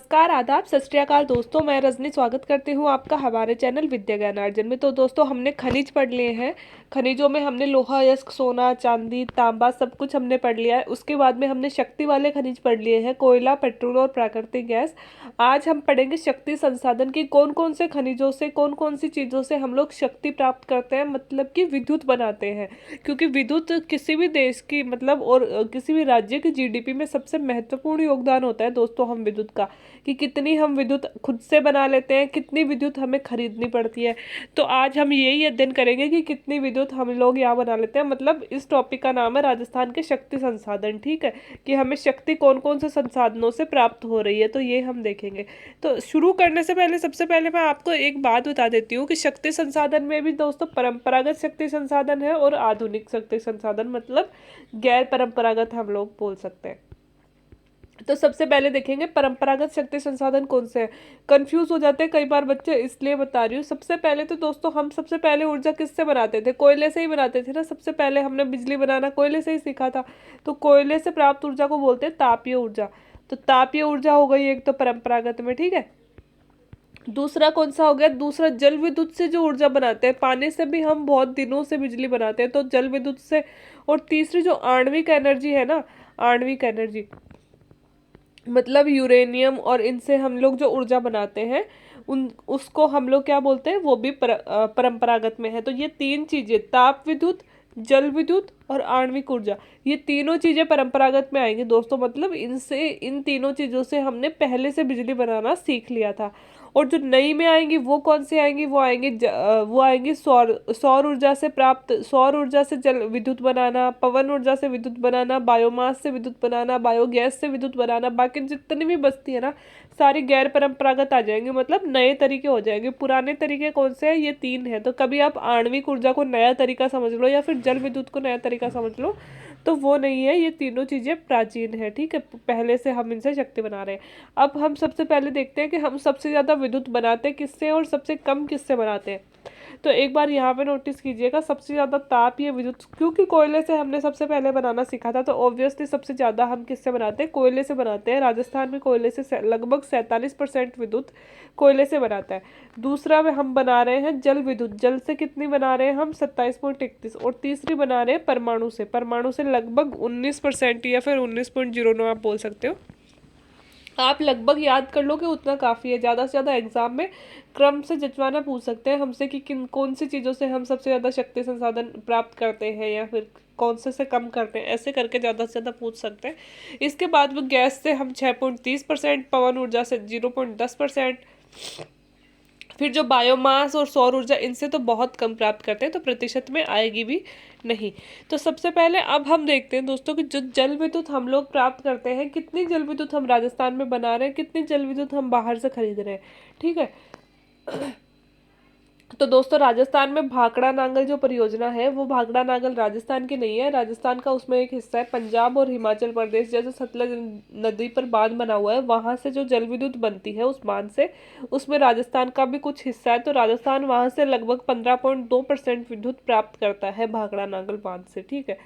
नमस्कार, आदाब, सत श्री अकाल दोस्तों। मैं रजनी स्वागत करती हूँ आपका हमारे चैनल विद्या ज्ञानार्जन में। तो दोस्तों, हमने खनिज पढ़ लिए हैं। खनिजों में हमने लोहा, यस्क, सोना, चांदी, तांबा सब कुछ हमने पढ़ लिया है। उसके बाद में हमने शक्ति वाले खनिज पढ़ लिए हैं, कोयला, पेट्रोल और प्राकृतिक गैस। आज हम पढ़ेंगे शक्ति संसाधन की कौन कौन से खनिजों से, कौन कौन सी चीज़ों से हम लोग शक्ति प्राप्त करते हैं, मतलब कि विद्युत बनाते हैं। क्योंकि विद्युत किसी भी देश की मतलब और किसी भी राज्य की जीडीपी में सबसे महत्वपूर्ण योगदान होता है दोस्तों हम विद्युत का, कि कितनी हम विद्युत खुद से बना लेते हैं, कितनी विद्युत हमें खरीदनी पड़ती है। तो आज हम यही अध्ययन करेंगे कि कितनी विद्युत हम लोग यहाँ बना लेते हैं। मतलब इस टॉपिक का नाम है राजस्थान के शक्ति संसाधन। ठीक है, कि हमें शक्ति कौन कौन से संसाधनों से प्राप्त हो रही है, तो ये हम देखेंगे। तो शुरू करने से पहले सबसे पहले मैं आपको एक बात बता देती हूँ कि शक्ति संसाधन में भी दोस्तों परंपरागत शक्ति संसाधन है और आधुनिक शक्ति संसाधन, मतलब गैर परंपरागत हम लोग बोल सकते हैं। तो सबसे पहले देखेंगे परंपरागत शक्ति संसाधन कौन से हैं। कंफ्यूज हो जाते हैं कई बार बच्चे, इसलिए बता रही हूँ। सबसे पहले तो दोस्तों हम सबसे पहले ऊर्जा किससे बनाते थे? कोयले से ही बनाते थे ना। सबसे पहले हमने बिजली बनाना कोयले से ही सीखा था। तो कोयले से प्राप्त ऊर्जा को बोलते हैं तापीय ऊर्जा। तो तापीय ऊर्जा हो गई एक तो परंपरागत में। ठीक है, दूसरा कौन सा हो गया? दूसरा जल विद्युत से जो ऊर्जा बनाते हैं, पानी से भी हम बहुत दिनों से बिजली बनाते हैं, तो जल विद्युत से। और तीसरी जो आणविक एनर्जी है ना, आणविक एनर्जी मतलब यूरेनियम, और इनसे हम लोग जो ऊर्जा बनाते हैं उन उसको हम लोग क्या बोलते हैं? वो भी परंपरागत में है। तो ये तीन चीजें, ताप विद्युत, जल विद्युत और आणविक ऊर्जा, ये तीनों चीजें परंपरागत में आएंगी दोस्तों। मतलब इनसे, इन तीनों चीजों से हमने पहले से बिजली बनाना सीख लिया था। और जो नई में आएंगी वो कौन सी आएंगी? वो आएंगी सौर सौर ऊर्जा से प्राप्त, सौर ऊर्जा से जल विद्युत बनाना, पवन ऊर्जा से विद्युत बनाना, बायोमास से विद्युत बनाना, बायोगैस से विद्युत बनाना। बाकी जितनी भी बचती है ना, सारी गैर परंपरागत आ जाएंगे, मतलब नए तरीके हो जाएंगे। पुराने तरीके कौन से हैं? ये तीन है। तो कभी आप आणविक ऊर्जा को नया तरीका समझ लो या फिर जल विद्युत को नया तरीका समझ लो, तो वो नहीं है। ये तीनों चीजें प्राचीन है। ठीक है, पहले से हम इनसे शक्ति बना रहे हैं। अब हम सबसे पहले देखते हैं कि हम सबसे ज्यादा विद्युत बनाते किससे और सबसे कम किससे बनाते हैं। तो एक बार यहाँ पे नोटिस कीजिएगा, सबसे ज्यादा ताप या विद्युत, क्योंकि कोयले से हमने सबसे पहले बनाना सीखा था, तो ऑब्वियसली सबसे ज्यादा हम किससे बनाते हैं? कोयले से बनाते हैं। राजस्थान में कोयले से लगभग 47% विद्युत कोयले से बनाता है। दूसरा में हम बना रहे हैं जल विद्युत। जल से कितनी बना रहे हैं हम? 27.31। और तीसरी बना रहे हैं परमाणु से। परमाणु से लगभग 19% या फिर 19.09 आप बोल सकते हो। आप लगभग याद कर लो कि उतना काफ़ी है। ज़्यादा से ज़्यादा एग्जाम में क्रम से जचवाना पूछ सकते हैं हमसे कि किन कौन सी चीज़ों से हम सबसे ज़्यादा शक्ति संसाधन प्राप्त करते हैं या फिर कौन से कम करते हैं, ऐसे करके ज़्यादा से ज़्यादा पूछ सकते हैं। इसके बाद में गैस से हम 6.30%, पवन ऊर्जा से 0.10%, फिर जो बायोमास और सौर ऊर्जा, इनसे तो बहुत कम प्राप्त करते हैं, तो प्रतिशत में आएगी भी नहीं। तो सबसे पहले अब हम देखते हैं दोस्तों कि जो जल विद्युत हम लोग प्राप्त करते हैं, कितनी जल विद्युत हम राजस्थान में बना रहे हैं, कितनी जल विद्युत हम बाहर से खरीद रहे हैं। ठीक है, तो दोस्तों राजस्थान में भाखड़ा नांगल जो परियोजना है, वो भाखड़ा नांगल राजस्थान की नहीं है। राजस्थान का उसमें एक हिस्सा है। पंजाब और हिमाचल प्रदेश जैसे सतलज नदी पर बांध बना हुआ है, वहां से जो जल विद्युत बनती है उस बांध से, उसमें राजस्थान का भी कुछ हिस्सा है। तो राजस्थान वहां से लगभग 15.2% विद्युत प्राप्त करता है भाखड़ा नांगल बांध से। ठीक है,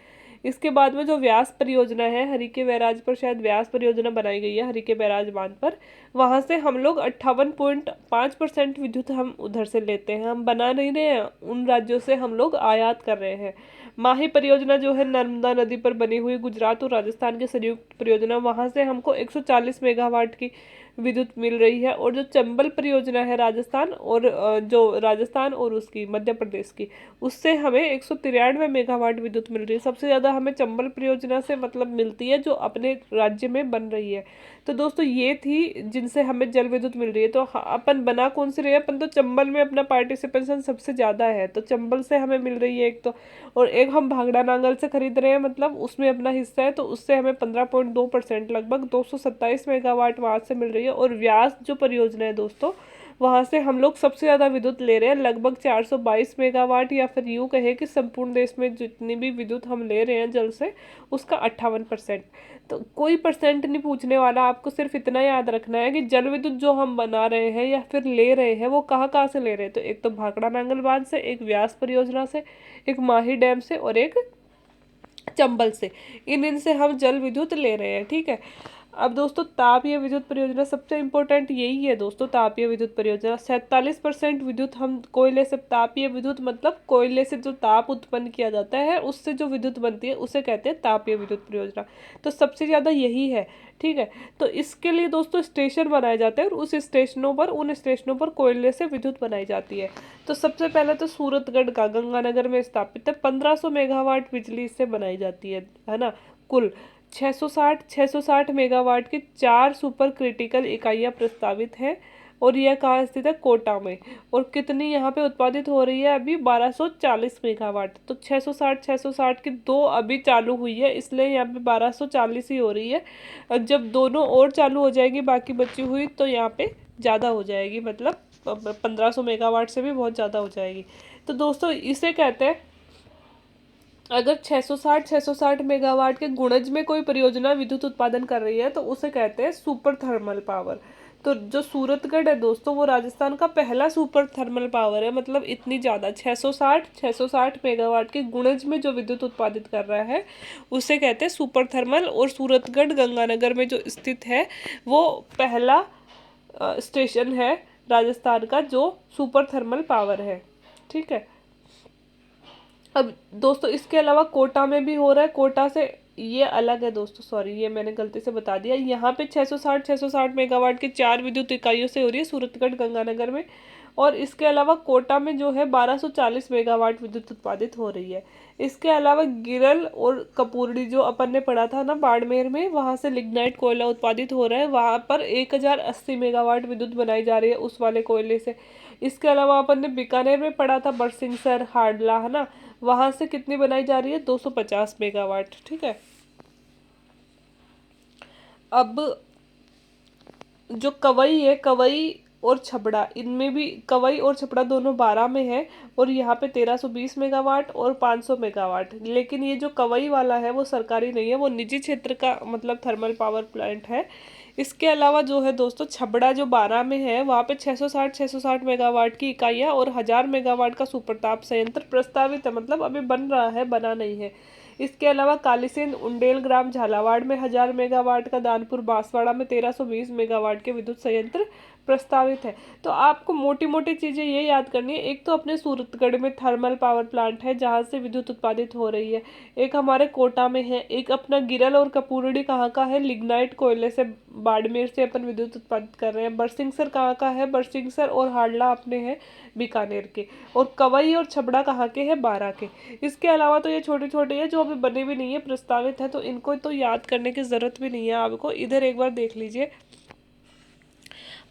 इसके बाद में जो व्यास परियोजना है, हरिके बैराज पर शायद व्यास परियोजना बनाई गई है, हरिके बैराज बांध पर, वहां से हम लोग 58.5% विद्युत हम उधर से लेते हैं। हम बना नहीं रहे हैं, उन राज्यों से हम लोग आयात कर रहे हैं। माही परियोजना जो है नर्मदा नदी पर बनी हुई, गुजरात और राजस्थान की संयुक्त परियोजना, वहां से हमको 140 मेगावाट की विद्युत मिल रही है। और जो चंबल परियोजना है राजस्थान और जो राजस्थान और उसकी मध्य प्रदेश की, उससे हमें 193 मेगावाट विद्युत मिल रही है। सबसे ज़्यादा हमें चंबल परियोजना से मतलब मिलती है, जो अपने राज्य में बन रही है। तो दोस्तों ये थी जिनसे हमें जल विद्युत मिल रही है। तो अपन बना कौन से रहे हैं? अपन तो चंबल में अपना पार्टिसिपेशन सबसे ज़्यादा है, तो चंबल से हमें मिल रही है एक तो। और एक हम भाखड़ा नांगल से खरीद रहे हैं, मतलब उसमें अपना हिस्सा है, तो उससे हमें 15.2% लगभग 227 मेगावाट वहाँ से मिल रही है। और व्यास जो परियोजना है दोस्तों, वहां से हम लोग सबसे ज्यादा विद्युत ले रहे हैं, लगभग 422 मेगावाट, या फिर यूं कहे कि संपूर्ण देश में जितनी भी विद्युत हम ले रहे हैं जल से, उसका 58%। तो कोई परसेंट नहीं पूछने वाला, आपको सिर्फ इतना याद रखना है कि जल विद्युत जो हम बना रहे हैं या फिर ले रहे हैं, वो कहाँ कहाँ से ले रहे हैं। तो एक तो भाखड़ा नांगल बांध से, एक व्यास परियोजना से, एक माही डैम से और एक चंबल से। इन इनसे हम जल विद्युत ले रहे हैं। ठीक है, अब दोस्तों तापीय विद्युत परियोजना सबसे इम्पोर्टेंट यही है दोस्तों। तापीय विद्युत परियोजना 47% विद्युत हम कोयले से, तापीय विद्युत मतलब कोयले से जो ताप उत्पन्न किया जाता है उससे जो विद्युत बनती है उसे कहते हैं तापीय विद्युत परियोजना। तो सबसे ज़्यादा यही है, ठीक है। तो इसके लिए दोस्तों स्टेशन बनाए जाते हैं और उस स्टेशनों पर, उन स्टेशनों पर कोयले से विद्युत बनाई जाती है। तो सबसे पहले तो सूरतगढ़ का गंगानगर में स्थापित है, 1500 मेगावाट बिजली इससे बनाई जाती है ना। कुल 660 मेगावाट की 4 सुपर क्रिटिकल इकाइयां प्रस्तावित हैं। और यह कहाँ स्थित है? कोटा में। और कितनी यहाँ पे उत्पादित हो रही है अभी? 1240 मेगावाट। तो 660 की दो अभी चालू हुई है, इसलिए यहाँ पे 1240 ही हो रही है। और जब दोनों और चालू हो जाएगी बाकी बची हुई, तो यहाँ पे ज़्यादा हो जाएगी, मतलब 1500 मेगावाट से भी बहुत ज़्यादा हो जाएगी। तो दोस्तों इसे कहते हैं, अगर 660 मेगावाट के गुणज में कोई परियोजना विद्युत उत्पादन कर रही है तो उसे कहते हैं सुपर थर्मल पावर। तो जो सूरतगढ़ है दोस्तों वो राजस्थान का पहला सुपर थर्मल पावर है, मतलब इतनी ज़्यादा 660 मेगावाट के गुणज में जो विद्युत उत्पादित कर रहा है उसे कहते हैं सुपर थर्मल। और सूरतगढ़ गंगानगर में जो स्थित है वो पहला स्टेशन है राजस्थान का जो सुपर थर्मल पावर है, ठीक है। अब दोस्तों इसके अलावा कोटा में भी हो रहा है, कोटा से ये अलग है दोस्तों, सॉरी ये मैंने गलती से बता दिया। यहाँ पे 660 मेगावाट के 4 विद्युत इकाइयों से हो रही है सूरतगढ़ गंगानगर में। और इसके अलावा कोटा में जो है 1240 मेगावाट विद्युत उत्पादित हो रही है। इसके अलावा गिरल और कपूरड़ी जो अपन ने पढ़ा था ना बाड़मेर में, वहाँ से लिग्नाइट कोयला उत्पादित हो रहा है, वहाँ पर 1080 मेगावाट विद्युत बनाई जा रही है उस वाले कोयले से। इसके अलावा अपन ने बीकानेर में पढ़ा था बरसिंगसर हाडला, है ना, वहां से कितनी बनाई जा रही है? 250 मेगावाट, ठीक है। अब जो कवई है, कवई और छबड़ा, इनमें भी कवई और छबड़ा दोनों 12 में है और यहाँ पे 1320 मेगावाट और 500 मेगावाट। लेकिन ये जो कवई वाला है वो सरकारी नहीं है, वो निजी क्षेत्र का मतलब थर्मल पावर प्लांट है। इसके अलावा जो है दोस्तों छबड़ा जो 12 में है वहाँ पे 660 मेगावाट की इकाइयाँ और 1000 मेगावाट का सुपरताप संयंत्र प्रस्तावित है, मतलब अभी बन रहा है, बना नहीं है। इसके अलावा कालीसिंध उंडेल ग्राम झालावाड़ में 1000 मेगावाट का, दानपुर बांसवाड़ा में 1320 मेगावाट के विद्युत संयंत्र प्रस्तावित है। तो आपको मोटी मोटी चीजें ये याद करनी है, एक तो अपने सूरतगढ़ में थर्मल पावर प्लांट है जहाँ से विद्युत उत्पादित हो रही है, एक हमारे कोटा में है, एक अपना गिरल और कपूरड़ी कहाँ का है? लिग्नाइट कोयले से बाड़मेर से अपन विद्युत उत्पादित कर रहे हैं। बरसिंगसर कहाँ का है? बरसिंगसर और हाडला अपने हैं बीकानेर के। और कवई और छबड़ा कहाँ के हैं? 12 के। इसके अलावा तो ये छोटे छोटे हैं जो अभी बने भी नहीं है, प्रस्तावित है, तो इनको तो याद करने की जरूरत भी नहीं है आपको। इधर एक बार देख लीजिए,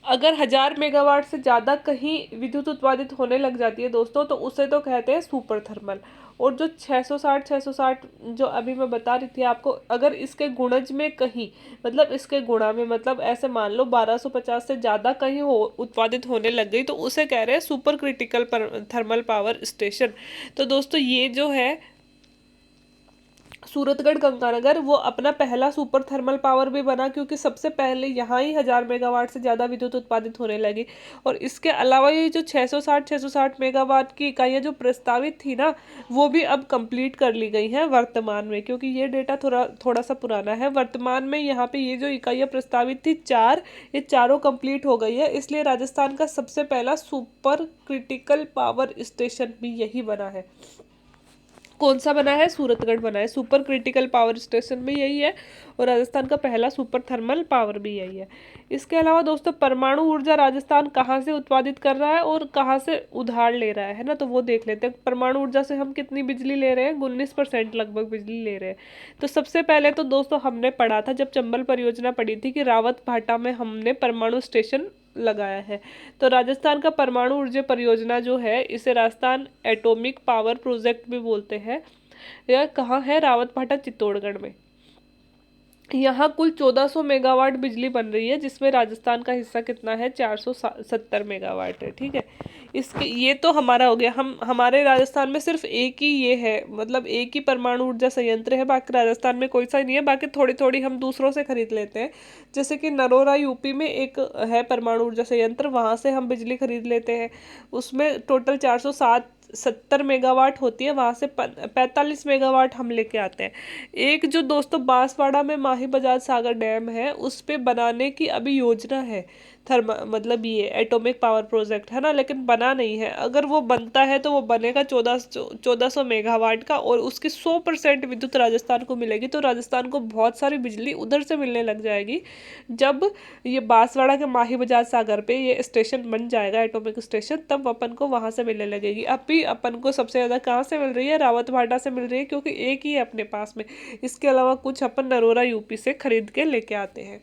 अगर 1000 मेगावाट से ज़्यादा कहीं विद्युत उत्पादित होने लग जाती है दोस्तों तो उसे तो कहते हैं सुपर थर्मल। और जो 660 जो अभी मैं बता रही थी आपको, अगर इसके गुणज में कहीं, मतलब इसके गुणा में, मतलब ऐसे मान लो 1250 से ज़्यादा कहीं हो उत्पादित होने लग गई तो उसे कह रहे हैं super critical thermal power station. तो दोस्तों ये जो है सूरतगढ़ गंगानगर वो अपना पहला सुपर थर्मल पावर भी बना, क्योंकि सबसे पहले यहाँ ही 1000 मेगावाट से ज़्यादा विद्युत उत्पादित होने लगी। और इसके अलावा ये जो 660 मेगावाट की इकाइयाँ जो प्रस्तावित थी ना, वो भी अब कंप्लीट कर ली गई हैं वर्तमान में, क्योंकि ये डेटा थोड़ा सा पुराना है। वर्तमान में यहाँ पे ये जो इकाइयाँ प्रस्तावित थी 4, ये चारों कंप्लीट हो गई है, इसलिए राजस्थान का सबसे पहला सुपर क्रिटिकल पावर स्टेशन भी यही बना है। कौन सा बना है? सूरतगढ़ बना है। सुपर क्रिटिकल पावर स्टेशन भी यही है और राजस्थान का पहला सुपर थर्मल पावर भी यही है। इसके अलावा दोस्तों परमाणु ऊर्जा राजस्थान कहाँ से उत्पादित कर रहा है और कहाँ से उधार ले रहा है ना, तो वो देख लेते हैं। परमाणु ऊर्जा से हम कितनी बिजली ले रहे हैं? 19% लगभग बिजली ले रहे हैं। तो सबसे पहले तो दोस्तों हमने पढ़ा था जब चंबल परियोजना पढ़ी थी कि रावत भाटा में हमने परमाणु स्टेशन लगाया है। तो राजस्थान का परमाणु ऊर्जा परियोजना जो है इसे राजस्थान एटॉमिक पावर प्रोजेक्ट भी बोलते हैं। यह कहाँ है? रावत भाटा चित्तौड़गढ़ में। यहाँ कुल 1400 मेगावाट बिजली बन रही है, जिसमें राजस्थान का हिस्सा कितना है? 470 मेगावाट है, ठीक है। इसके ये तो हमारा हो गया। हमारे राजस्थान में सिर्फ एक ही ये है, मतलब एक ही परमाणु ऊर्जा संयंत्र है, बाकी राजस्थान में कोई सा ही नहीं है। बाकी थोड़ी थोड़ी हम दूसरों से खरीद लेते हैं, जैसे कि नरोरा यूपी में एक है परमाणु ऊर्जा संयंत्र, वहाँ से हम बिजली खरीद लेते हैं। उसमें टोटल 407 70 मेगावाट होती है, वहाँ से 45 मेगावाट हम लेके आते हैं। एक जो दोस्तों बांसवाड़ा में माही बजाज सागर डैम है, उस पे बनाने की अभी योजना है, मतलब ये एटॉमिक पावर प्रोजेक्ट है ना, लेकिन बना नहीं है। अगर वो बनता है तो वो बनेगा 1400 मेगावाट का, और उसकी 100% विद्युत राजस्थान को मिलेगी। तो राजस्थान को बहुत सारी बिजली उधर से मिलने लग जाएगी। जब ये बांसवाड़ा के माही बजाज सागर पे ये स्टेशन बन जाएगा, एटॉमिक स्टेशन, तब अपन को वहां से मिलने लगेगी। अभी अपन को सबसे ज्यादा कहाँ से मिल रही है? रावत भाटा से मिल रही है, क्योंकि एक ही है अपने पास में। इसके अलावा कुछ अपन नरोरा यूपी से खरीद के लेके आते हैं।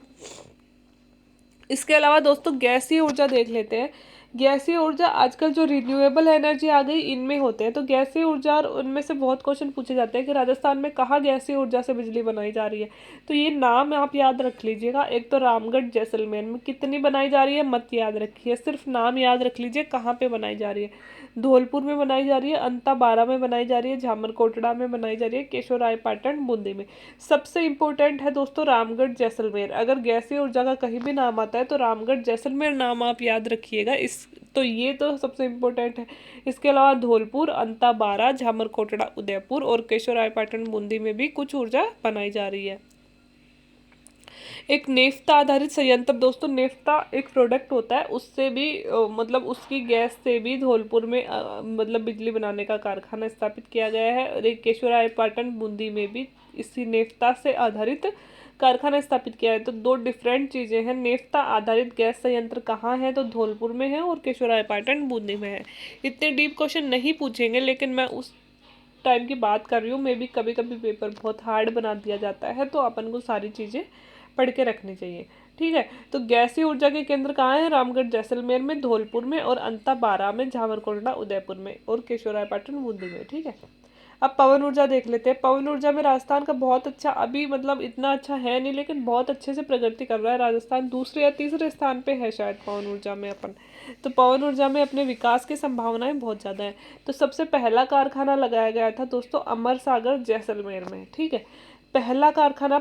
इसके अलावा दोस्तों गैसीय ऊर्जा देख लेते हैं। गैसीय ऊर्जा आजकल जो रिन्यूएबल एनर्जी आ गई, इनमें होते हैं। तो गैसीय ऊर्जा, और उनमें से बहुत क्वेश्चन पूछे जाते हैं कि राजस्थान में कहाँ गैसीय ऊर्जा से बिजली बनाई जा रही है। तो ये नाम आप याद रख लीजिएगा। एक तो रामगढ़ जैसलमेर में कितनी बनाई जा रही है मत याद रखिए, सिर्फ नाम याद रख लीजिए कहाँ पे बनाई जा रही है। धौलपुर में बनाई जा रही है, अंता बारा में बनाई जा रही है, झामर कोटड़ा में बनाई जा रही है, केशोराय पाटन बूंदी में। सबसे इंपॉर्टेंट है दोस्तों रामगढ़ जैसलमेर। अगर गैसीय ऊर्जा का कहीं भी नाम आता है तो रामगढ़ जैसलमेर नाम आप याद रखिएगा। इस तो ये तो सबसे इम्पोर्टेंट है। इसके अलावा धौलपुर, अंता बारा, झामर कोटड़ा उदयपुर और केशोराय पाटन बूंदी में भी कुछ ऊर्जा बनाई जा रही है। एक नेफ्ता आधारित संयंत्र दोस्तों, नेफ्ता एक प्रोडक्ट होता है, उससे भी मतलब उसकी गैस से भी धौलपुर में मतलब बिजली बनाने का कारखाना स्थापित किया गया है। और एक केशोराय पाटन बूंदी में भी इसी नेफ्ता से आधारित कारखाना स्थापित किया है। तो दो डिफरेंट चीजें हैं। नेफ्ता आधारित गैस संयंत्र कहाँ है? तो धौलपुर में है और केशोराय पाटन बूंदी में है। इतने डीप क्वेश्चन नहीं पूछेंगे, लेकिन मैं उस टाइम की बात कर रही हूँ। मे भी कभी कभी पेपर बहुत हार्ड बना दिया जाता है, तो अपन को सारी चीजें पढ़ के रखनी चाहिए। ठीक है, तो गैसीय ऊर्जा के केंद्र कहाँ है? रामगढ़ जैसलमेर में, धौलपुर में और अंता बारा में, झावरकोंडा उदयपुर में और केशोराय पाटन बूंदी में। ठीक है, अब पवन ऊर्जा देख लेते हैं। पवन ऊर्जा में राजस्थान का बहुत अच्छा, अभी मतलब इतना अच्छा है नहीं, लेकिन बहुत अच्छे से प्रगति कर रहा है राजस्थान। दूसरे या तीसरे स्थान पे है शायद पवन ऊर्जा में अपन। तो पवन ऊर्जा में अपने विकास की संभावनाएं बहुत ज़्यादा है। तो सबसे पहला कारखाना लगाया गया था दोस्तों अमर सागर जैसलमेर में। ठीक है, पहला कारखाना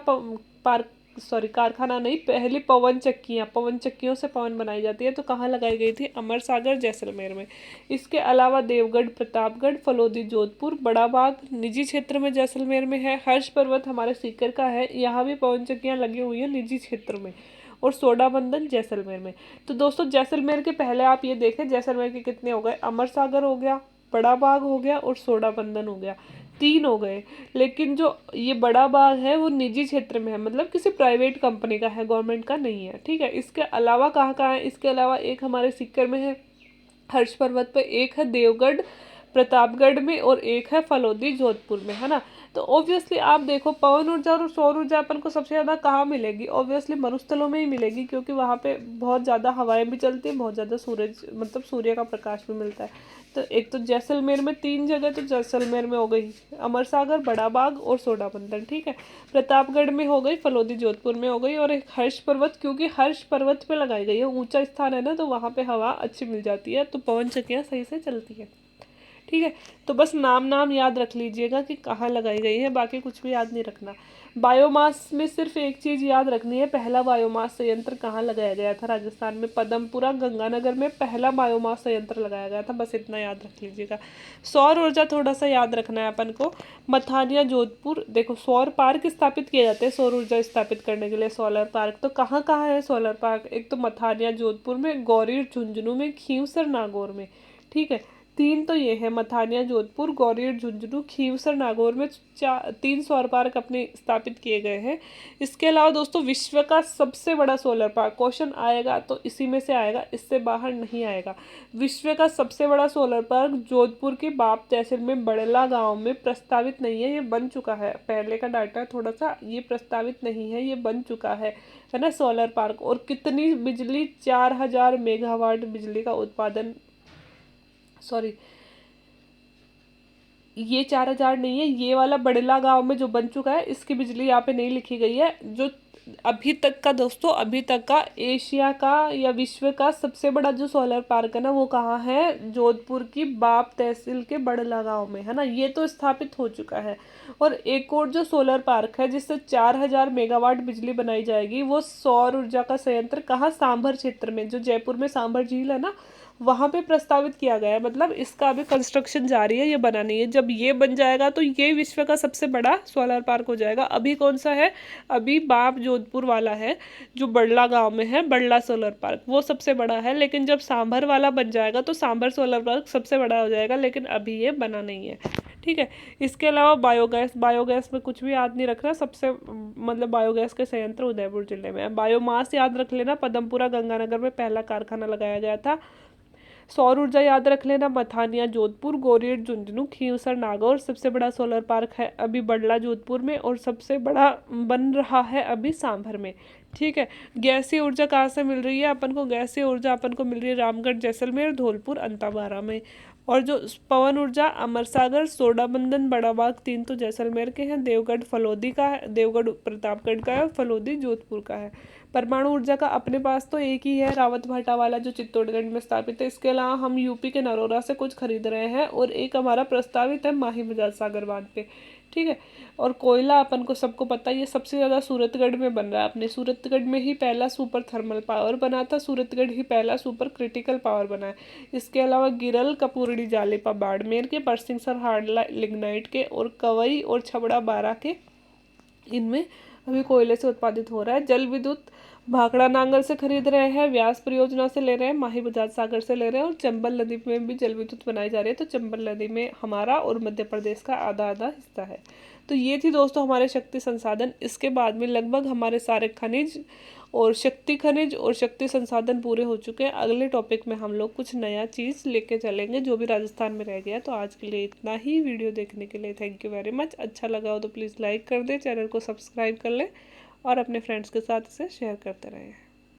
कारखाना नहीं, पहली पवन चक्कियों से पवन बनाई जाती है। तो कहाँ लगाई गई थी? अमर सागर जैसलमेर में। इसके अलावा देवगढ़, प्रतापगढ़, फलोदी, जोधपुर, बड़ा बाग निजी क्षेत्र में जैसलमेर में है। हर्ष पर्वत हमारे सीकर का है, यहाँ भी पवन चक्कियाँ लगी हुई है निजी क्षेत्र में। और सोडाबंदन जैसलमेर में। तो दोस्तों जैसलमेर के पहले आप ये देखें, जैसलमेर के कितने हो गए? अमर सागर हो गया, बड़ा बाग हो गया और सोडाबंदन हो गया, 3 हो गए। लेकिन जो ये बड़ा बाग है वो निजी क्षेत्र में है, मतलब किसी प्राइवेट कंपनी का है, गवर्नमेंट का नहीं है। ठीक है, इसके अलावा कहाँ कहाँ है? इसके अलावा एक हमारे सीकर में है हर्ष पर्वत पे, एक है देवगढ़ प्रतापगढ़ में और एक है फलोदी जोधपुर में, है ना। तो ऑब्वियसली आप देखो पवन ऊर्जा और सौर ऊर्जा अपन को सबसे ज़्यादा कहाँ मिलेगी? ऑब्वियसली मरुस्थलों में ही मिलेगी, क्योंकि वहाँ पे बहुत ज़्यादा हवाएं भी चलती हैं, बहुत ज़्यादा सूरज मतलब सूर्य का प्रकाश भी मिलता है। तो एक तो जैसलमेर में 3 जगह, तो जैसलमेर में हो गई अमर सागर, बड़ा बाग और सोडाबंदन। ठीक है, प्रतापगढ़ में हो गई, फलोदी जोधपुर में हो गई, और एक हर्ष पर्वत, क्योंकि हर्ष पर्वत पे लगाई गई है, ऊंचा स्थान है ना, तो वहाँ पे हवा अच्छी मिल जाती है, तो पवन चक्कियाँ सही से चलती है। ठीक है, तो बस नाम याद रख लीजिएगा कि कहाँ लगाई गई है, बाकी कुछ भी याद नहीं रखना। बायोमास में सिर्फ एक चीज़ याद रखनी है, पहला बायोमास संयंत्र कहाँ लगाया गया था? राजस्थान में पदमपुरा गंगानगर में पहला बायोमास संयंत्र लगाया गया था, बस इतना याद रख लीजिएगा। सौर ऊर्जा थोड़ा सा याद रखना है अपन को। मथानिया जोधपुर, देखो सौर पार्क स्थापित किए जाते हैं सौर ऊर्जा स्थापित करने के लिए, सोलर पार्क। तो कहाँ कहाँ है सोलर पार्क? एक तो मथानिया जोधपुर में, गौरीर झुंझुनू में, खींवसर नागौर में। ठीक है, 3 तो ये है, मथानिया जोधपुर, गौरीर झुंझुनू, खींवसर नागौर में 3 सौर पार्क अपने स्थापित किए गए हैं। इसके अलावा दोस्तों विश्व का सबसे बड़ा सोलर पार्क, क्वेश्चन आएगा तो इसी में से आएगा, इससे बाहर नहीं आएगा। विश्व का सबसे बड़ा सोलर पार्क जोधपुर के बाप तहसील में बड़ला गांव में प्रस्तावित नहीं है, ये बन चुका है। पहले का डाटा थोड़ा सा, ये प्रस्तावित नहीं है, ये बन चुका है ना सोलर पार्क। और कितनी बिजली? 4000 मेगावाट बिजली का उत्पादन, सॉरी ये 4000 नहीं है, ये वाला बड़ला गांव में जो बन चुका है, इसकी बिजली यहाँ पे नहीं लिखी गई है। जो अभी तक का दोस्तों, अभी तक का एशिया का या विश्व का सबसे बड़ा जो सोलर पार्क है ना, वो कहाँ है? जोधपुर की बाप तहसील के बड़ला गांव में, है ना, ये तो स्थापित हो चुका है। और एक और जो सोलर पार्क है जिससे 4000 मेगावाट बिजली बनाई जाएगी, वो सौर ऊर्जा का संयंत्र कहाँ? सांभर क्षेत्र में, जो जयपुर में सांभर झील है ना, वहाँ पे प्रस्तावित किया गया है, मतलब इसका अभी कंस्ट्रक्शन जारी है, ये बना नहीं है। जब ये बन जाएगा तो ये विश्व का सबसे बड़ा सोलर पार्क हो जाएगा। अभी कौन सा है, अभी बाप जोधपुर वाला है जो बड़ला गांव में है, बड़ला सोलर पार्क, वो सबसे बड़ा है। लेकिन जब सांभर वाला बन जाएगा तो सांभर सोलर पार्क सबसे बड़ा हो जाएगा, लेकिन अभी ये बना नहीं है, ठीक है। इसके अलावा बायोगैस, बायोगैस में कुछ भी याद नहीं रखना, सबसे मतलब बायोगैस के संयंत्र उदयपुर जिले में है। बायोमास याद रख लेना, पदमपुरा गंगानगर में पहला कारखाना लगाया गया था। सौर ऊर्जा याद रख लेना, मथानिया जोधपुर, गोरेट झुंझुनू, खींवसर नागौर। सबसे बड़ा सोलर पार्क है अभी बड़ला जोधपुर में, और सबसे बड़ा बन रहा है अभी सांभर में, ठीक है। गैसीय ऊर्जा कहाँ से मिल रही है अपन को, गैसीय ऊर्जा अपन को मिल रही है रामगढ़, जैसलमेर, धौलपुर, अंताबारा में। और जो पवन ऊर्जा अमरसागर, सोडाबंदन, बड़ा बाग, तीन तो जैसलमेर के हैं। देवगढ़ फलोदी का है, देवगढ़ प्रतापगढ़ का है, फलोदी जोधपुर का है। परमाणु ऊर्जा का अपने पास तो एक ही है, रावत भाटा वाला, जो चित्तौड़गढ़ में स्थापित है। इसके अलावा हम यूपी के नरोरा से कुछ खरीद रहे हैं, और एक हमारा प्रस्तावित है माही बजाज सागर बांध पे, ठीक है। और कोयला अपन को सबको पता है, ये सबसे ज़्यादा सूरतगढ़ में बन रहा है। अपने सूरतगढ़ में ही पहला सुपर थर्मल पावर बना था, सूरतगढ़ ही पहला सुपर क्रिटिकल पावर बना है। इसके अलावा गिरल, कपूरड़ी, जालेपा बाड़मेर के, परसिंगसर हार्ड लिग्नाइट के, और कवई और छबड़ा बारा के, इनमें अभी कोयले से उत्पादित हो रहा है। जल विद्युत भाखड़ा नांगल से खरीद रहे हैं, व्यास परियोजना से ले रहे हैं, माही बजाज सागर से ले रहे हैं, और चंबल नदी में भी जल विद्युत बनाई जा रही है। तो चंबल नदी में हमारा और मध्य प्रदेश का आधा आधा हिस्सा है। तो ये थी दोस्तों हमारे शक्ति संसाधन। इसके बाद में लगभग हमारे सारे खनिज और शक्ति संसाधन पूरे हो चुके हैं। अगले टॉपिक में हम लोग कुछ नया चीज़ लेके चलेंगे जो भी राजस्थान में रह गया। तो आज के लिए इतना ही। वीडियो देखने के लिए थैंक यू वेरी मच। अच्छा लगा हो तो प्लीज़ लाइक कर दें, चैनल को सब्सक्राइब कर लें, और अपने फ्रेंड्स के साथ इसे शेयर करते रहें।